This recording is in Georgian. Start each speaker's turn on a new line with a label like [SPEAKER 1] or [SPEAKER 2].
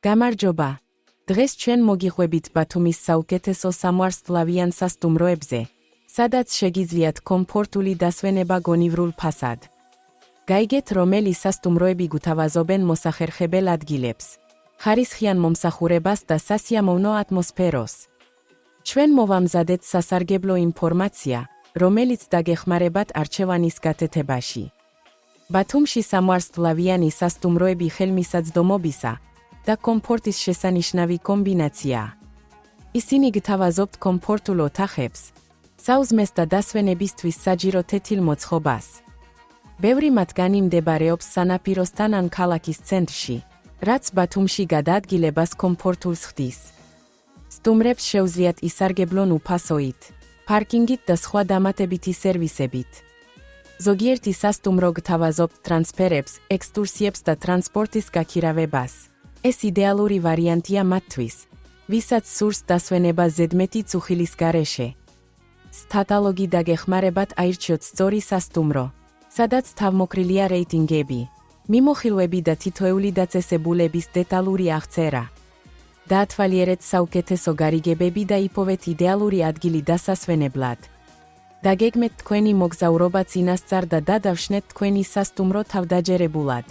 [SPEAKER 1] გამარჯობა. დღეს ჩვენ მოგიყვებით ბათუმის საუკეთესო სამვარსკვლავიან სასტუმროებზე, სადაც შეგიძლიათ კომფორტული დასვენება გონივრულ ფასად. გაიგეთ, რომელი სასტუმროები გუთავაზობენ მოსახერხებელ ადგილებს, ხარისხიან მომსახურებას და სასიამოვნო ატმოსფეროს. ჩვენ მოვამზადეთ სასარგებლო ინფორმაცია, რომელიც დაგეხმარებათ არჩევანის გათეთებაში. ბათუმში სამვარსკვლავიანი სასტუმროები ხელმისაწვდომობისა და კომფორტის შესანიშნავი კომბინაციაა. ისინი გთავაზობთ კომფორტულ ოთახებს, საუზმეს და დასვენებისთვის საჯირო თეთილ მოწყობას. ბევრი მათგანი მდებარეობს სანაპიროსთან ან ქალაქის ცენტრში, რაც ბათუმში გადაადგილებას კომფორტულს ხდის. სტუმრებს შეუძლიათ ისარგებლონ უფასოით, პარკინგით და სხვა დამატებითი სერვისებით. ზოგიერთი სასტუმრო გთავაზობთ ტრანსფერებს, ექსკურსიებს და ტრანსპორტის გაქირავებას. ეს იდეალური ვარიანტია მათთვის, ვისაც სურს დასვენება ზედმეტი წუხილის გარეშე. კატალოგი დაგეხმარებათ აირჩიოთ სწორი სასტუმრო, სადაც თავმოყრილია რეიტინგები, მიმოხილვები და თითოეული დაწესებულების დეტალური აღწერა. დაათვალიერეთ საუკეთესო გარიგებები და იპოვეთ იდეალური ადგილი დასასვენებლად. დაგეგმეთ თქვენი მოგზაურობა წინასწარ და გადავშნეთ თქვენი სასტუმრო თავდაჯერებულად.